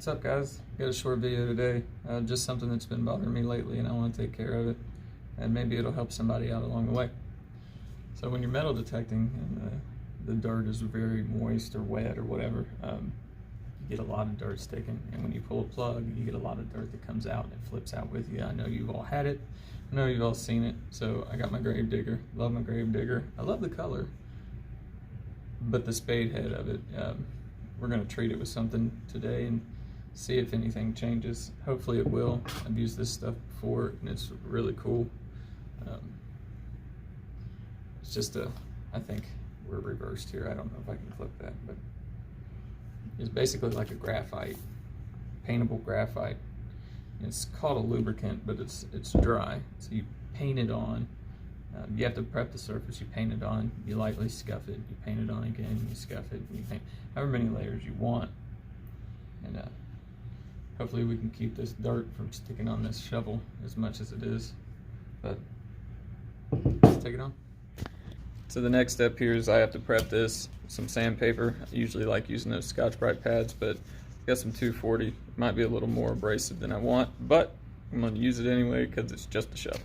What's up, guys? Got a short video today. Just something that's been bothering me lately, and I want to take care of it, and maybe it'll help somebody out along the way. So when you're metal detecting and the dirt is very moist or wet or whatever, you get a lot of dirt sticking, and when you pull a plug, you get a lot of dirt that comes out and it flips out with you. I know you've all had it. I know you've all seen it. So I got my grave digger. Love my grave digger. I love the color, but the spade head of it, we're going to treat it with something today and see if anything changes. Hopefully it will. I've used this stuff before and it's really cool. It's just I think we're reversed here. I don't know if I can flip that, but it's basically like a graphite, paintable graphite. It's called a lubricant, but it's dry. So you paint it on. You have to prep the surface. You paint it on. You lightly scuff it. You paint it on again. You scuff it. And you paint however many layers you want. And hopefully we can keep this dirt from sticking on this shovel as much as it is. But let's take it on. So the next step here is I have to prep this with some sandpaper. I usually like using those Scotch-Brite pads, but I've got some 240. It might be a little more abrasive than I want, but I'm going to use it anyway because it's just a shovel.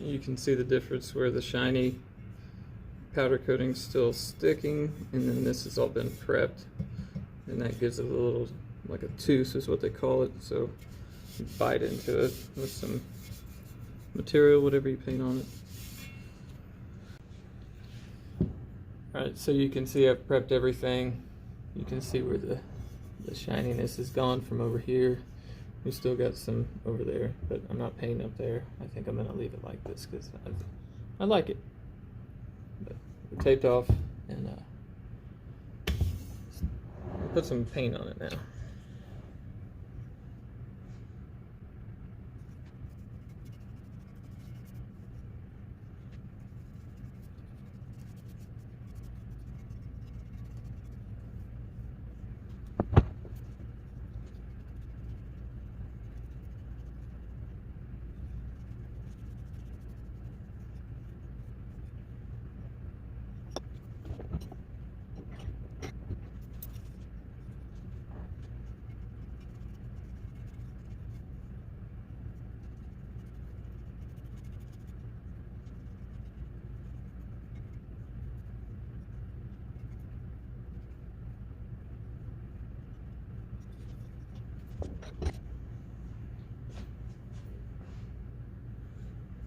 You can see the difference where the shiny powder coating is still sticking, and then this has all been prepped, and that gives it a little, like a tooth is what they call it. So you bite into it with some material, whatever you paint on it. Alright, so you can see I've prepped everything. You can see where the shininess is gone from over here. We still got some over there, but I'm not painting up there. I think I'm gonna leave it like this because I like it. But we're taped off, and put some paint on it now.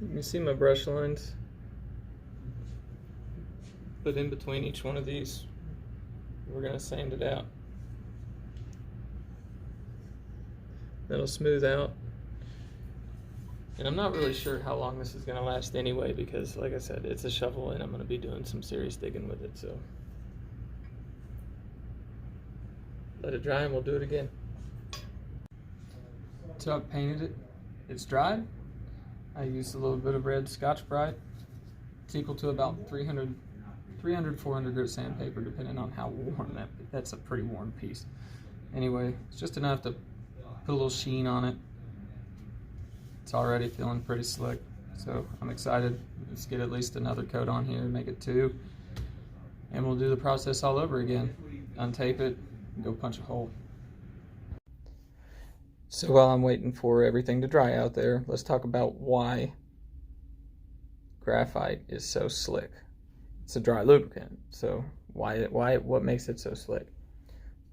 You can see my brush lines, but in between each one of these, we're going to sand it out. That'll smooth out. And I'm not really sure how long this is going to last anyway, because like I said, it's a shovel and I'm going to be doing some serious digging with it. So let it dry and we'll do it again. So I've painted it. It's dried. I used a little bit of red Scotch-Brite. It's equal to about 400 grit sandpaper, depending on how worn that's a pretty worn piece. Anyway, it's just enough to put a little sheen on it. It's already feeling pretty slick, so I'm excited. Let's get at least another coat on here, make it 2, and we'll do the process all over again. Untape it, and go punch a hole. So while I'm waiting for everything to dry out there, let's talk about why graphite is so slick. It's a dry lubricant, so what makes it so slick?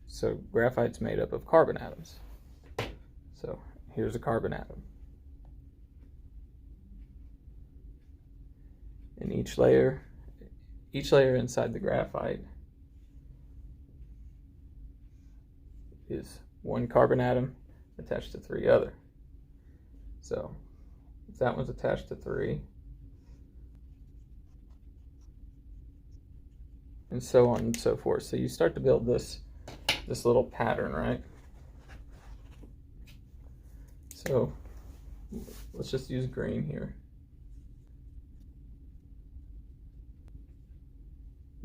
So graphite's made up of carbon atoms. So here's a carbon atom. And each layer inside the graphite is one carbon atom attached to 3 other. So if that one's attached to 3, and so on and so forth. So you start to build this little pattern, right? So let's just use green here.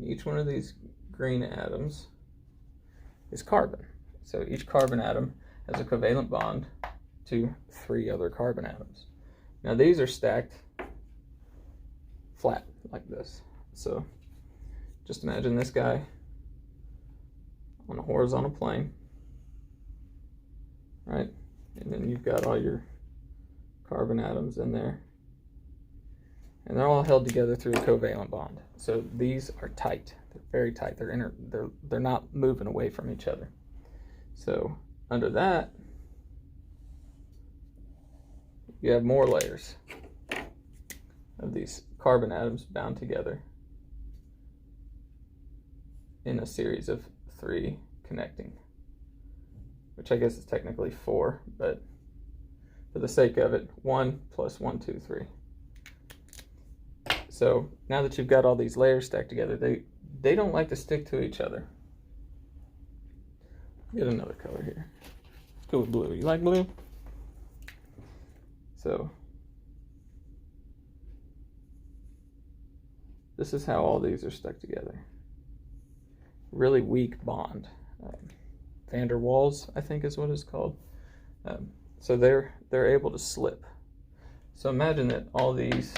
Each one of these green atoms is carbon. So each carbon atom has a covalent bond to 3 other carbon atoms. Now these are stacked flat like this. So just imagine this guy on a horizontal plane, right? And then you've got all your carbon atoms in there. And they're all held together through a covalent bond. So these are tight. They're very tight. They're not moving away from each other. So under that, you have more layers of these carbon atoms bound together in a series of 3 connecting, which I guess is technically 4, but for the sake of it, 1 plus 1, 2, 3. So now that you've got all these layers stacked together, they don't like to stick to each other. Get another color here. Let's go with blue. You like blue? So this is how all these are stuck together. Really weak bond. Van der Waals, I think is what it's called. So they're able to slip. So imagine that all these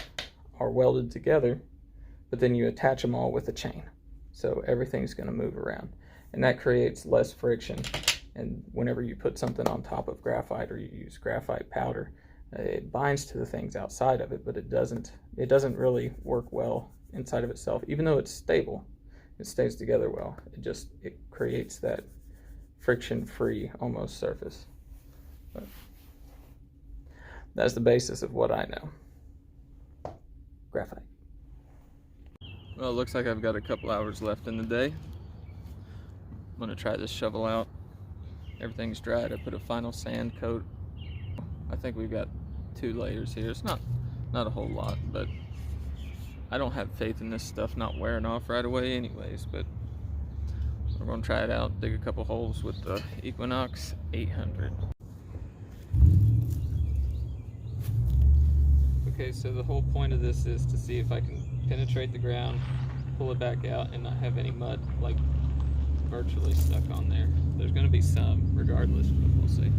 are welded together, but then you attach them all with a chain. So everything's going to move around, and that creates less friction. And whenever you put something on top of graphite or you use graphite powder, it binds to the things outside of it, but it doesn't really work well inside of itself. Even though it's stable, it stays together well. It creates that friction-free almost surface. But that's the basis of what I know. Graphite. Well, it looks like I've got a couple hours left in the day. I'm gonna try this shovel out. Everything's dried. I put a final sand coat. I think we've got 2 layers here. It's not a whole lot, but I don't have faith in this stuff not wearing off right away anyways, but we're gonna try it out, dig a couple holes with the Equinox 800. Okay, so the whole point of this is to see if I can penetrate the ground, pull it back out, and not have any mud like virtually stuck on there. There's going to be some regardless, but we'll see.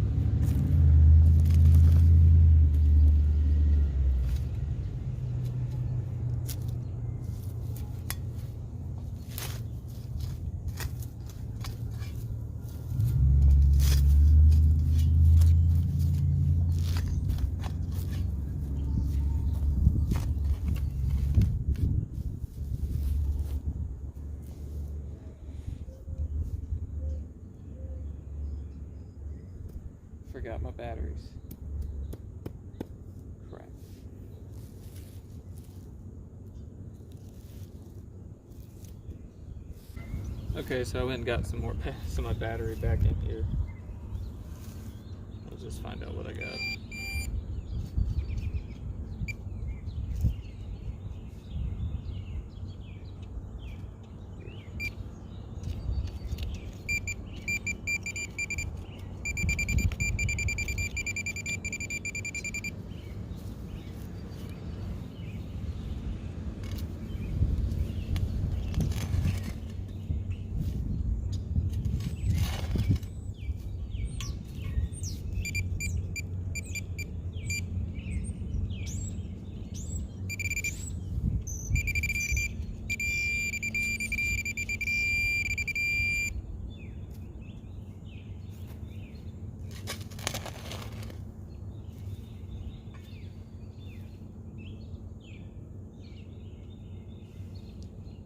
Forgot my batteries. Crap. Okay, so I went and got some of my battery back in here. I'll just find out what I got.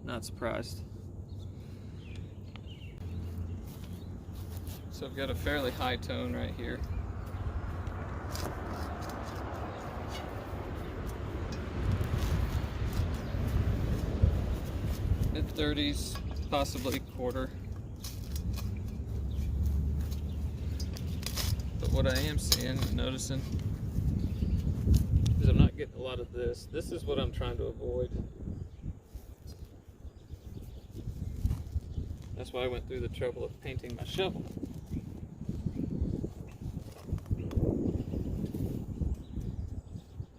Not surprised. So I've got a fairly high tone right here. Mid-30s, possibly quarter. what I am seeing and noticing is I'm not getting a lot of this. This is what I'm trying to avoid. That's why I went through the trouble of painting my shovel.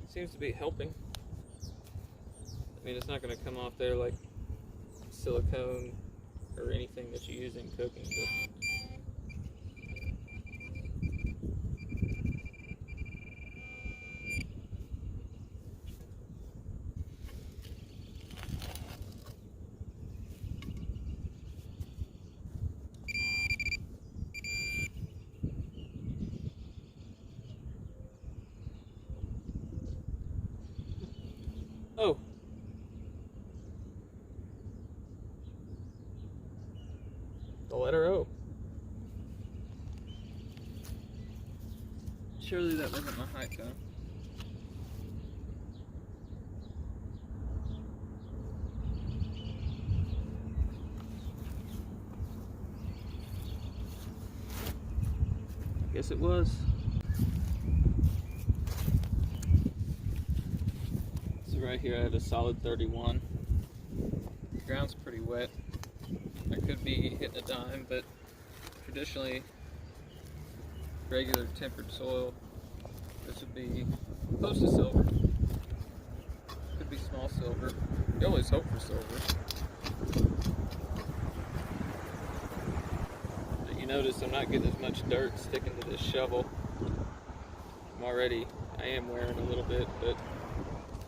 Seems to be helping. I mean, it's not going to come off there like silicone or anything that you use in cooking, but oh, the letter O. Surely that wasn't my high tone. I guess it was. So right here I had a solid 31. The ground's pretty wet. I could be hitting a dime, but traditionally regular tempered soil, this would be close to silver. Could be small silver. You always hope for silver. But you notice I'm not getting as much dirt sticking to this shovel. I am wearing a little bit, but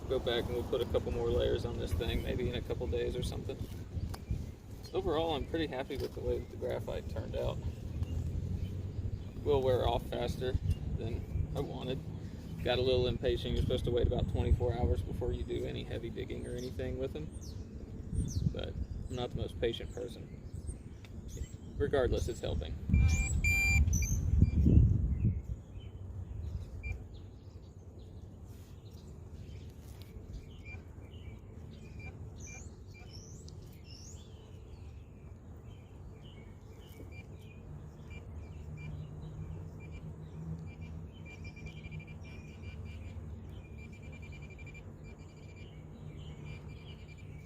we'll go back and we'll put a couple more layers on this thing, maybe in a couple days or something. Overall, I'm pretty happy with the way that the graphite turned out. It will wear off faster than I wanted. Got a little impatient. You're supposed to wait about 24 hours before you do any heavy digging or anything with them. But I'm not the most patient person. Regardless, it's helping.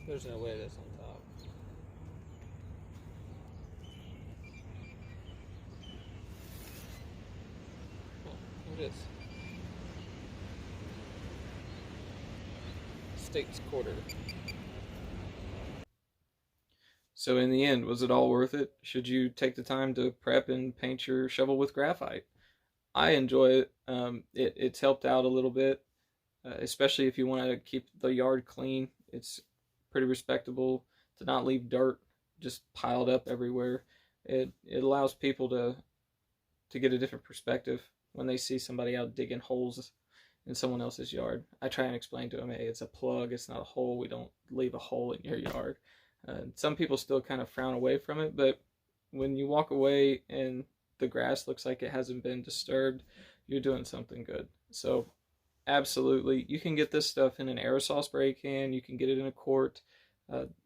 There's no way that's on top. Oh, it is. State's quarter. So in the end, was it all worth it? Should you take the time to prep and paint your shovel with graphite? I enjoy it. It's helped out a little bit, especially if you want to keep the yard clean. It's pretty respectable to not leave dirt just piled up everywhere. It allows people to get a different perspective when they see somebody out digging holes in someone else's yard. I try and explain to them, hey, it's a plug, it's not a hole. We don't leave a hole in your yard. Some people still kind of frown away from it, but when you walk away and the grass looks like it hasn't been disturbed, you're doing something good. So absolutely, you can get this stuff in an aerosol spray can, you can get it in a quart.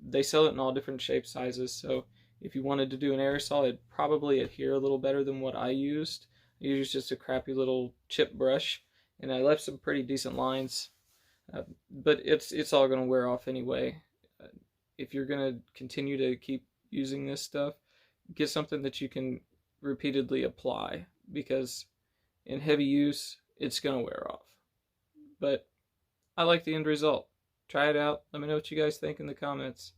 They sell it in all different shapes, sizes, so if you wanted to do an aerosol, it'd probably adhere a little better than what I used. I used just a crappy little chip brush, and I left some pretty decent lines, but it's all going to wear off anyway. If you're going to continue to keep using this stuff, get something that you can repeatedly apply, because in heavy use, it's going to wear off. But I like the end result. Try it out. Let me know what you guys think in the comments.